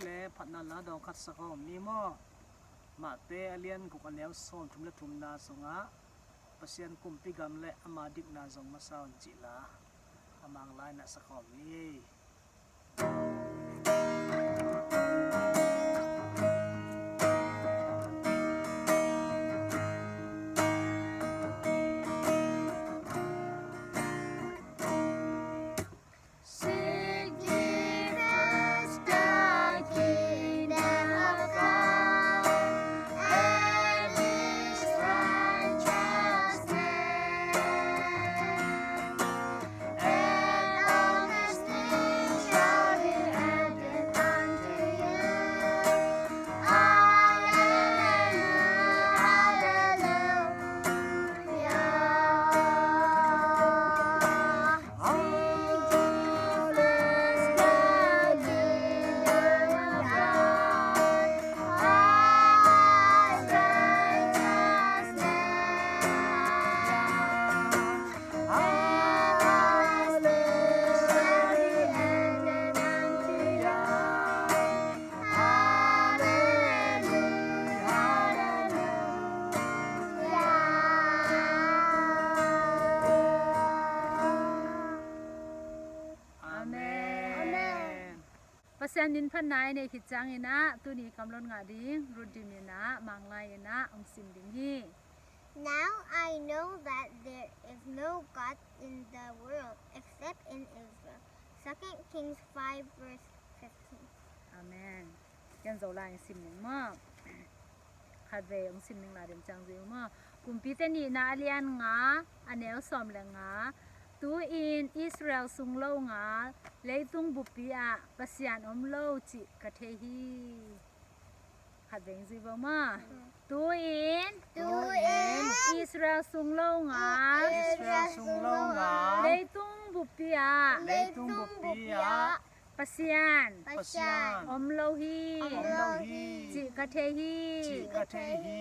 le phatna la dong khat sakom ni mo ma te alien ku kanew som thum le thum na songa pasien kumpi gam le ama dik na zong ma saun chi la amang lai na sakom ni pasyan din panay ne kitjang ina tu ni kamlon nga ding rudim ina manglay ina ang sim ding hi. Now I know that there is no God in the world except in Israel. 2 Kings 5 verse 15. Amen. Yan zo la ang sim ning ma. Khadve ang sim ning la dim chang zi ma. Kumpite ni na alian nga anel som le nga tu in Israel sung lo nga leitung bupia pasyan om lo chi ka the hi khadveng zi ba ma tu in Israel sung lo nga leitung bupia pasyan om lo hi chi ka the hi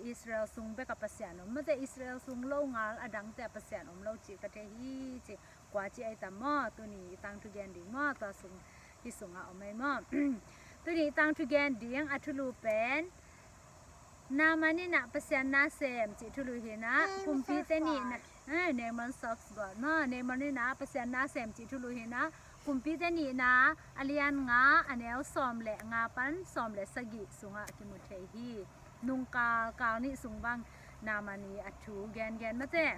Israel sung be ka pasyan om te Israel sung lo ngal adang te pasyan om lo chi ka the hi chi kwa chi ai ta mo tu ni tang tu gen ding mo ta sung hi sunga om mai mo tu ni tang tu gen ding athulu pen na mani na pasyan na sem chi thulu hi na kumpi te ni na name on socks god no name on ni na pasyan na sem chi thulu hi na kumpi te ni na alian nga anel som le nga pan som le sagi sunga ki mu the hi nung ka ni sung bang namani athu gen mate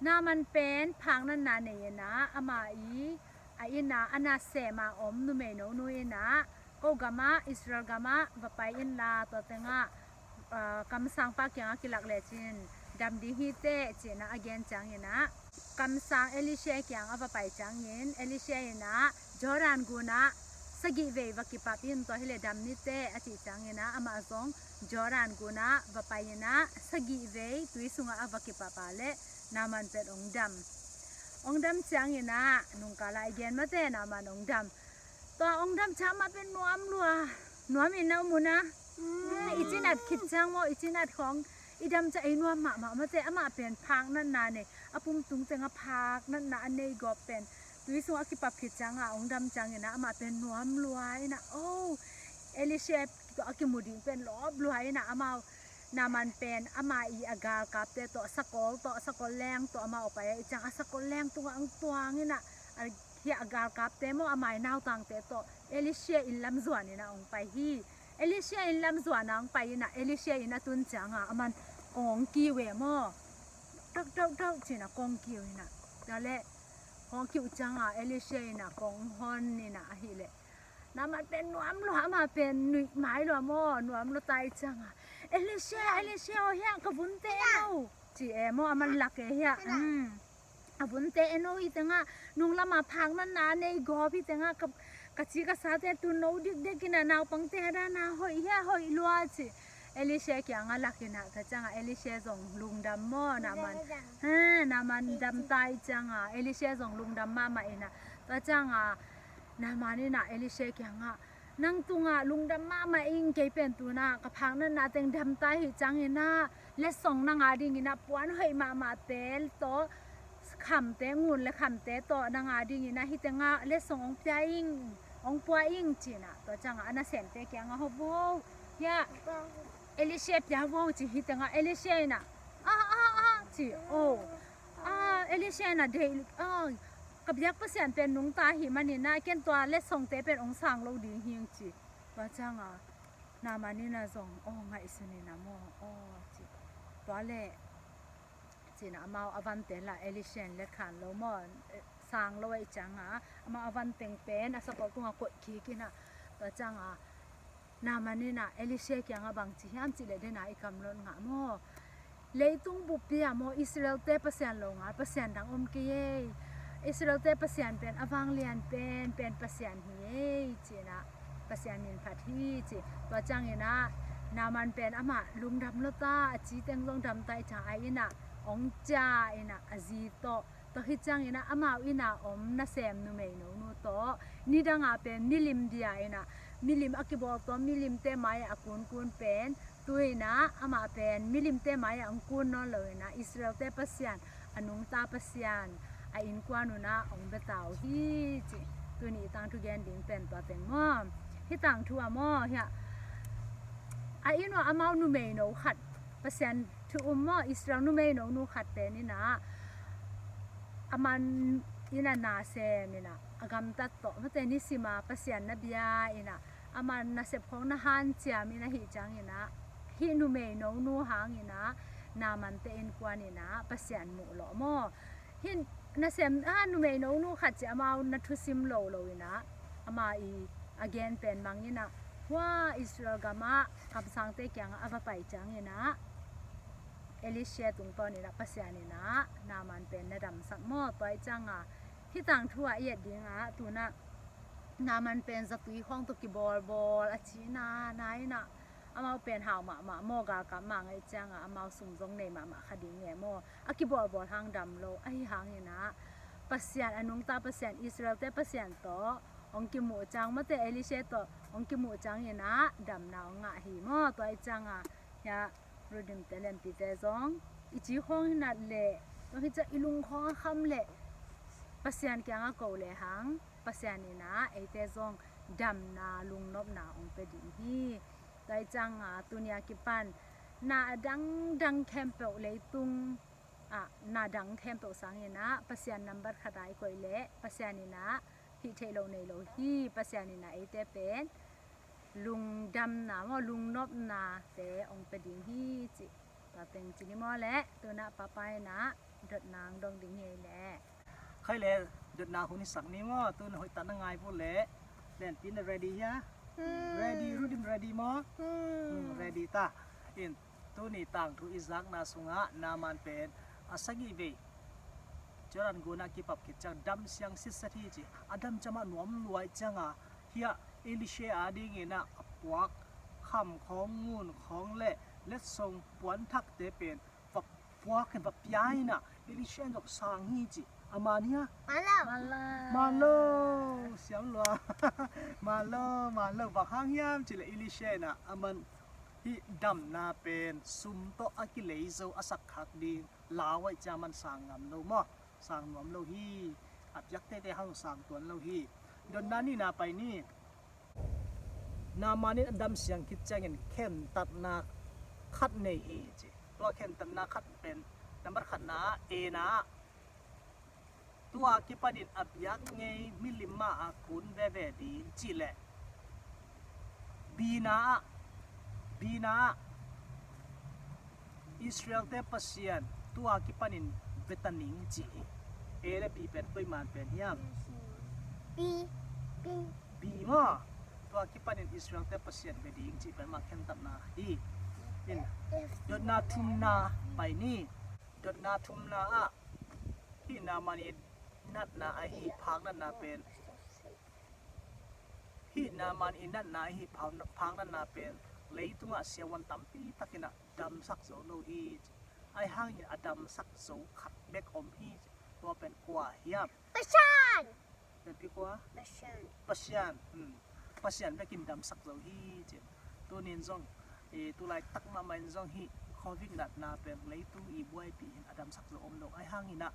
naman pen phang nan na ne na ama i a ina ana se ma om nu me no nu ina ko gama Israel gama vapai in la to tenga kam sang pa kyang kilak le chin dam di hi te chena again chang ina kam sang Elisha kyang avapai chang yin Elisha ina Jordan guna sagi ve vakipapin to hele dam ni te achi changena ama zong Jordan guna vapayena sagi ve tuisunga avakipapa le naman pet ongdam changena nungkala igen mate naman ongdam to ongdam chama pen nuam ina muna ichinat khitchang mo ichinat khong idam cha inuam ma mate ama pen phang nan na ne apum tung chenga phak nan na anei go pen tuisu akipap khitchanga ongdam changena ama pen nuam luai na oh Elisha to akimudi pen lob luai na ama naman pen ama I agal kapte to sakol leng to ama opaya ichang asakol leng to ang tuang ina hi agal kapte mo amai naw tang te to Elisha in lam zuan ina ong pai hi Elisha in lam zuan ang pai ina Elisha ina tun changa aman kong ki we mo tok china kong ki ina dale kong ki uchanga Elisha ina kong hon ina ahile naman pen nuam lo ama pen nui mai lo mo nuam lo tai changa Elisha o hiya kabunte no chi emo aman lake hiya abunte eno itanga nung lama phang na nei go pi tanga kachi ka sa te tu no dik kina naw pangte da na hoi hiya hoi lua chi Elisha kya nga lakina ta changa Elisha zong lungdam mo naman naman dam tai changa Elisha zong lungdam mama ina ta changa namani na Elisha kya nga nang tunga lungdam mama ing kay pentuna kaphang na teng dam tai hi changina le song na nga ding ina puan hoi mama tel to คำเตงูนและคำเตต่อนางอาดิ่งนะฮิตงาเลสงองปยาอิงองปัวอิงจีนะตัวจังอันนั้นเซนเตแกงาฮบูยาเอลิเชปยาวูจีฮิตงาเอลิเชนะจีโอเอลิเชนะเดกับยักษ์เปอร์เซ็นต์เป็นนุงตาหิมันนี่นะเกนตัวเลสงเตเป็นองสังโลดีหิงจีตัวจังนามันนี่นะซงไงสุนีนะโมจีตัวเล่จีนะมาอวันเตละเอลิเชนเล็กขันโลมอนสร้างโลไอจังมาอวันเต็งเป็นสปอร์ตตัวกดขี้กินะตัวจังนามันนี่นะเอลิเชกยังบางจีฮัมจีเลเดนะอีกำลนงะโมเลยตุงบุปผาโมอิสราเอลเตเปอร์เซ็นต์ลงเปอร์เซ็นต์ดังเกยอิสราเอลเตเปอร์เซ็นต์เป็นอวังเลียนเป็นเปอร์เซ็นต์เฮจีนะเปอร์เซ็นต์นินพัทฮีจีตัวจังเงนะนามันเป็นลุงดำลตาจีเต็งลงดำไตจางไอนะองจ่าไอนะอจีโตตัวฮิจังเงนะอินะนาเซมนุเมโนนูโตนี่ดังเป็นมิลิมเดียไอนะมิลิมอักบอลตัวมิลิมเตมายกุนเป็นตัวนะเป็นมิลิมเตมายอังกุนนอเลยนะอิสราเอลเตเปอร์เซ็นต์อนุงตาเปอร์เซ็นต์อินกวานุนะองเบตาวฮีจิตัวนี้ต่างทุกแกนดิ้งเป็นตัวเต็งมอที่ต่างทัวมอเฮียอินว่านูเมโนขัดเปอร์เซ็นต์ทุกมออิสราเอลนูเมโนนูขัดเป็นนี่นะมันอินานาเซมินะกำตัดโตมาแต่นี่สิมาเปอร์เซ็นต์นับยาอินะมันนาเซพของนาฮันเจียมินะฮิจังอินะฮินูเมโนนูหางอินะนามันเตอินกวานินะเปอร์เซ็นต์มุโลมอฮินาเซมนูเมโนนูขัดจะนาทุซิมโลอินะagain เป็นบางอินะว่าอิสราเอลกามาคำสั่งเตกียงไปจังอินะเอลิเชียตุงตอนนี้นะภาษานี่นะนามันเป็นระดับสักหม้อตัวจังที่ต่างทั่วเอียดดีตัวน่ะนามันเป็นสตุยของตุกิบอลชีนายนะมาเป็นหาวมาโมกากับไงจังมาสุ่มจงในมาคดีเนี่ยโมกิบอลทางดำโลไอหางนี่นะภาษาอนุงตาภาษาอิสราเอลแต่ภาษาต่อองกิมูจังมาแต่เอลิเชียต่อองกิมูจังนี่นะดำนาองหิมอตัวจังยารูดิมเตเลมปีเตซองอีจีห้องนัดเล่ต้องที่จะอิลุงห้องคำเล่ปัสยานแกงก็เลยหังปัสยานี่นะไอเตซองดำนาลุงนบนาองเป็ดิฮีแต่จังตุนยากิปันนาดังแคมเปลเลยตุงนาดังแคมเปลสังนี่นะปัสยานนัมเบอร์ขดายก็เลยปัสยานี่นะฮิเทโลเนโลฮีปัสยานี่นะไอเตเป็นลุงดำนาว่าลุงนบนาเตองเป็ดิฮีจิตาเต็งจินิมอแหละตัวน่ะป้าไปนะเด็ดนางดองดิ่งเฮแหละใครเลยเดินนาคนนี้สักนี้มั้งตัวหอยตัดง่ายพูดเลยเล่นปีน ready ฮะ ready รู้ดิม ready มั้งready ตาอินตัวนี้ต่างทุอิซักนาสุงะนามันเป็นอาศัยเวจรันกูนักกิปับกิจจังดำเสียงสิสถีจีอดัมจะมาหนวมรวยจังเฮียเอลิเชียดีเงินะปวกคำของงูนของเละเล็ดทรงปวนทักเตเป็นฝักปวกกันแบบย้ายนะเอลิเชียนดอกสางฮีจีอามาเนี่ยมาโลเสียงลัวมาโลบักหางยามจิเลเอลิเชียนะอามันที่ดำนาเป็นซุมโตอากิเลโซอาศักขักดีลาวไว้จามันสางงามโลมอสางหนวมโลฮีอับยักเตห้างสางตัวโลฮีดนนั้นนี่นาไปนี่นามานี่ดำเสียงคิดจังเงินเข้มตัดนาคัดในฮีจีตัวเข้มตัดนาคัดเป็นนัมเบอร์ขัดนาเอนะตัวกิปดินอับยักไงมิลิมาอากุนเวดีจีเลบีนาอิสราเอลเตปัสยันตัวกิปดินเวตันิงจีเอเลบีเป็นตัวมันเป็นยามบีมาตัวกิปันอิสราเอลเตปัสยันเวดีงจีเป็นมาเข้มตัดนาฮีอินดนาทุมนาไปนี่ดนาทุมนาฮีนามันอินัดนาฮีพังนัดนาเป็นฮีนามันอินัดนาฮีพังนัดนาเป็นเลยตัวเสียวันตั้มปีตักินะดำสักโซโลฮีไอห้างอินอดำสักโซขัดเบกอมฮีตัวเป็นกว่าเฮียบเป็นพี่กว่าปัสยันไปกินดำสักโซฮีเจ็บตัวนี้จงตัวไล่ตักมาไม่จงฮีคอวิ่งนัดนาเป็นเลยตัวอีบวยปีอดำสักโซอมโลไอห้างอินะ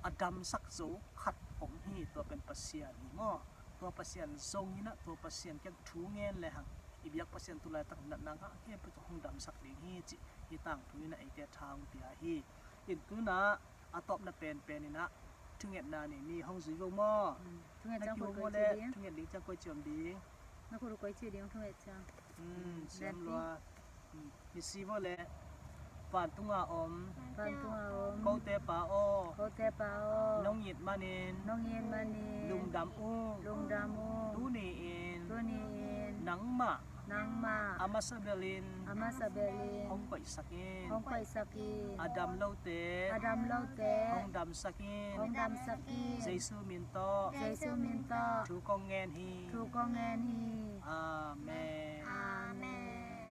อดัมสักโซขัดผมฮีตัวเป็นปัสเซียนนี่หม้อตัวปัสเซียนทรงนี่นะตัวปัสเซียนแกทูเงินเลยหังอีเบียกปัสเซียนตุลายตั้งนัดนางฮะเฮ้ยไปตัวห้องดำสักลิงฮีจิอีตั้งทุยนะไอเดียทางเตียฮีอินตุนะอาตอบนะเป็นนี่นะถึงเอ็ดนานี่มีห้องสีโยมอ ทุเรศ นั จัง ก คุ โย ย ม กั อน เล จี ย เดียง ถึงเอ็ดลิงจังก็เจียมดี นักคุยกัยจีเดียงทุเรศจัง เสียมลัวมีซีบ่เลยฝานตุงอาอม ฟันตัวอม โกเตปาโอ เขาเตปาโอ น้องหยิดมานิน น้องเย็นมานี ลุงดำอู ลุงดามู ตูนีอิน ตัวนี้เอง หนังมะ นางมา อามาซาเบลิน อามาซาเบลิน ห้องไปสักิน ห้องไปสักี อาดัมเลาเต อาดัมเลาเต ห้องดำสักิน ห้องดำสักี เจซูมินโต เจซูมินโต ทูกองแงนฮี ทูกองแงนฮี อาเมน อาเมน